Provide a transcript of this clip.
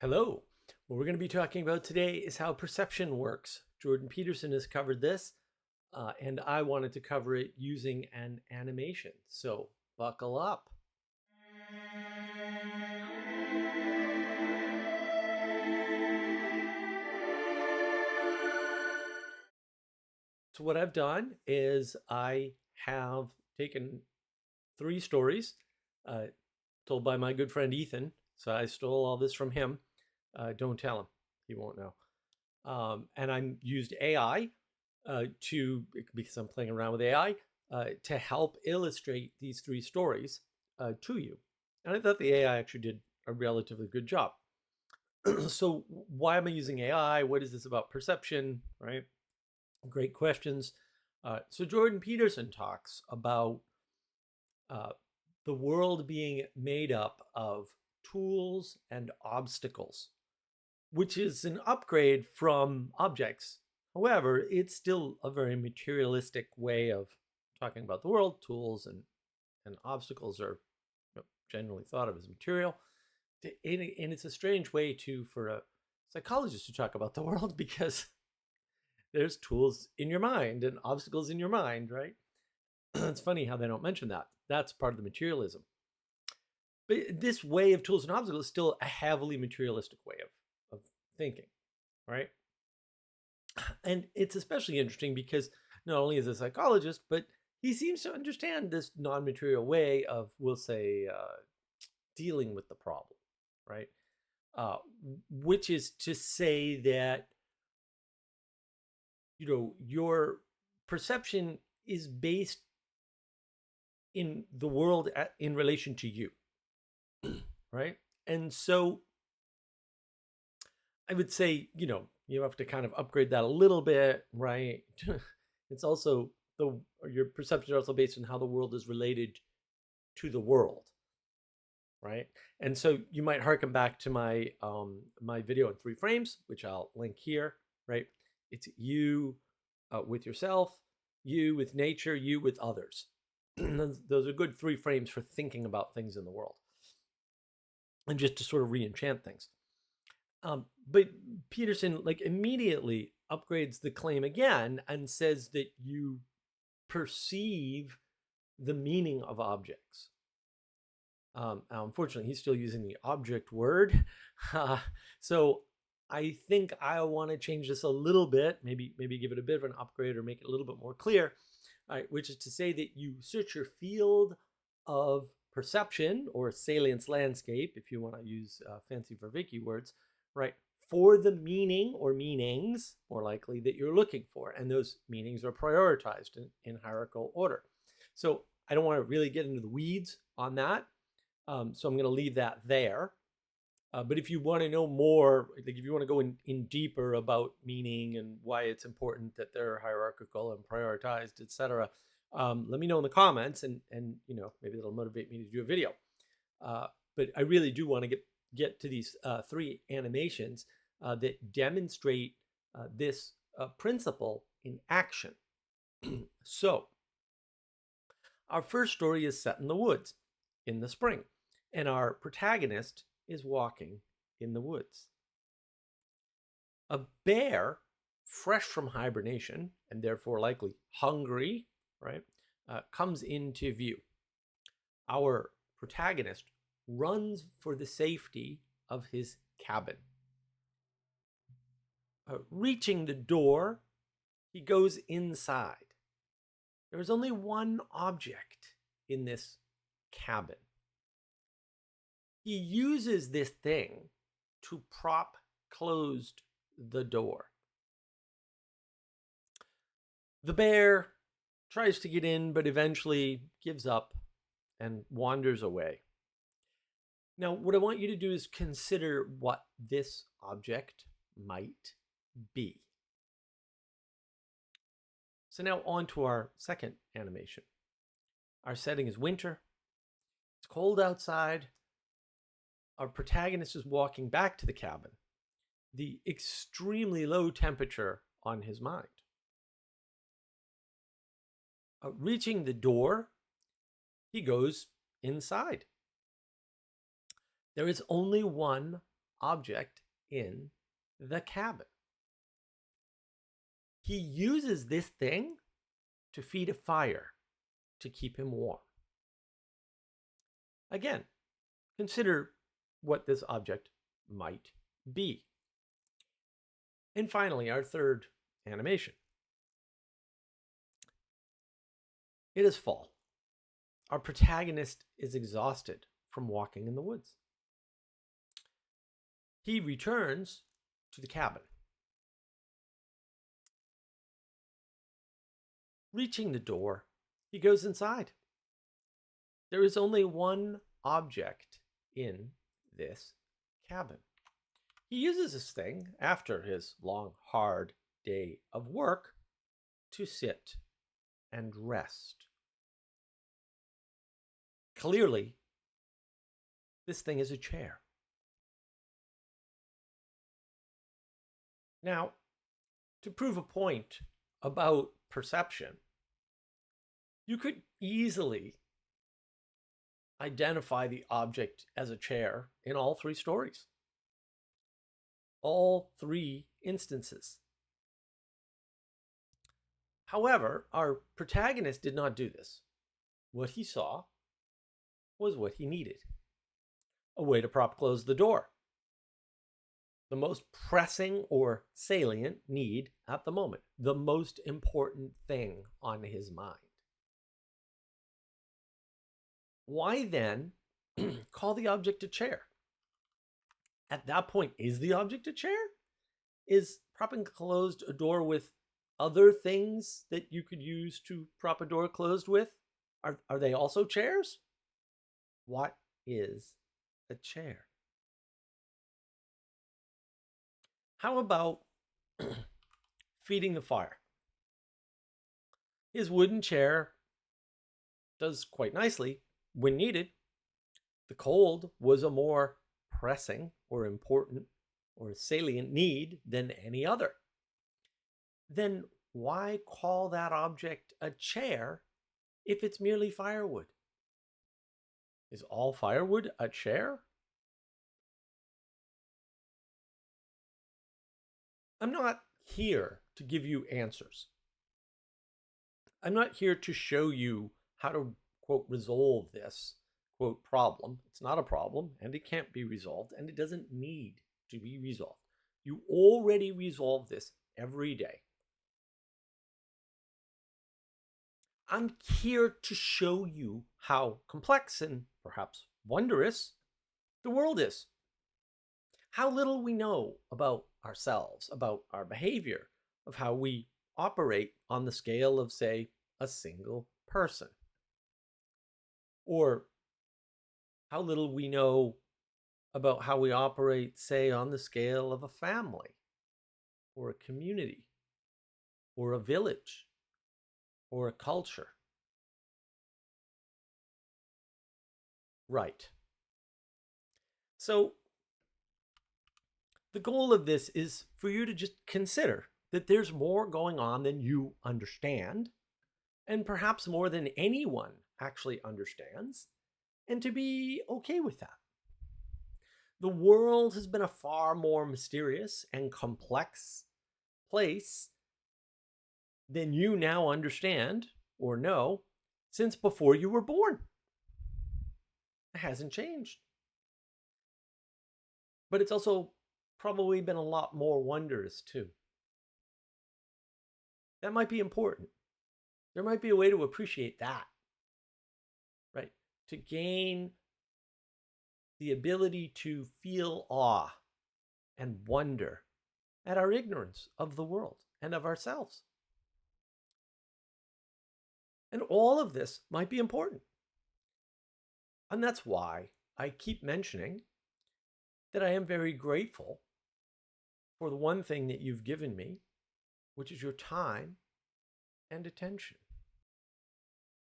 Hello. What we're going to be talking about today is how perception works. Jordan Peterson has covered this, and I wanted to cover it using an animation. So buckle up. So what I've done is I have taken three stories told by my good friend Ethan. So I stole all this from him. Don't tell him; he won't know. And I used AI because I'm playing around with AI, to help illustrate these three stories to you. And I thought the AI actually did a relatively good job. So, why am I using AI? What is this about perception? Right? Great questions. So, Jordan Peterson talks about uh, the world being made up of tools and obstacles, which is an upgrade from objects. However, it's still a very materialistic way of talking about the world. Tools and obstacles are generally thought of as material. And it's a strange way for a psychologist to talk about the world because there's tools in your mind and obstacles in your mind, right? It's funny how they don't mention that. That's part of the materialism. But this way of tools and obstacles is still a heavily materialistic way of thinking, right? And it's especially interesting because not only is a psychologist, but he seems to understand this non-material way of, we'll say, dealing with the problem, right? Uh, which is to say that your perception is based in the world in relation to you, right? And so I would say, you have to kind of upgrade that a little bit, right? It's also your perception is also based on how the world is related to the world, right? And so you might harken back to my video in 3 frames, which I'll link here, right? It's you with yourself, you with nature, you with others. Those are good 3 frames for thinking about things in the world, and just to sort of re-enchant things. But Peterson immediately upgrades the claim again and says that you perceive the meaning of objects. Unfortunately, he's still using the object word. So I think I want to change this a little bit, maybe give it a bit of an upgrade or make it a little bit more clear, which is to say that you search your field of perception or salience landscape, if you want to use fancy Vervaeke words, right, for the meaning or meanings, more likely, that you're looking for. And those meanings are prioritized in hierarchical order. So I don't want to really get into the weeds on that. So I'm going to leave that there. But if you want to know more, if you want to go in deeper about meaning and why it's important that they're hierarchical and prioritized, etc., let me know in the comments, and maybe that'll motivate me to do a video. But I really do want to get to these 3 animations that demonstrate this principle in action. So our first story is set in the woods in the spring, and our protagonist is walking in the woods. A bear, fresh from hibernation and therefore likely hungry, right, comes into view. Our protagonist runs for the safety of his cabin. Reaching the door, he goes inside. There is only one object in this cabin. He uses this thing to prop closed the door. The bear tries to get in, but eventually gives up and wanders away. Now, what I want you to do is consider what this object might be. So now on to our second animation. Our setting is winter. It's cold outside. Our protagonist is walking back to the cabin. The extremely low temperature on his mind. Reaching the door, he goes inside. There is only one object in the cabin. He uses this thing to feed a fire to keep him warm. Again, consider what this object might be. And finally, our third animation. It is fall. Our protagonist is exhausted from walking in the woods. He returns to the cabin. Reaching the door, he goes inside. There is only one object in this cabin. He uses this thing after his long, hard day of work to sit and rest. Clearly, this thing is a chair. Now, to prove a point about perception, you could easily identify the object as a chair in all three stories. All three instances. However, our protagonist did not do this. What he saw was what he needed. A way to prop close the door. The most pressing or salient need at the moment. The most important thing on his mind. Why then call the object a chair? At that point, is the object a chair? Is propping closed a door with other things that you could use to prop a door closed with? Are they also chairs? What is a chair? How about feeding the fire? His wooden chair does quite nicely when needed. The cold was a more pressing or important or salient need than any other. Then why call that object a chair if it's merely firewood? Is all firewood a chair? I'm not here to give you answers. I'm not here to show you how to, quote, resolve this, quote, problem. It's not a problem, and it can't be resolved, and it doesn't need to be resolved. You already resolve this every day. I'm here to show you how complex and perhaps wondrous the world is. How little we know about ourselves, about our behavior, of how we operate on the scale of, say, a single person. Or how little we know about how we operate, say, on the scale of a family, or a community, or a village, or a culture. Right. So, the goal of this is for you to just consider that there's more going on than you understand, and perhaps more than anyone actually understands, and to be okay with that. The world has been a far more mysterious and complex place than you now understand or know since before you were born. It hasn't changed. But it's also probably been a lot more wondrous too. That might be important. There might be a way to appreciate that, right? To gain the ability to feel awe and wonder at our ignorance of the world and of ourselves. And all of this might be important. And that's why I keep mentioning that I am very grateful for the one thing that you've given me, which is your time and attention.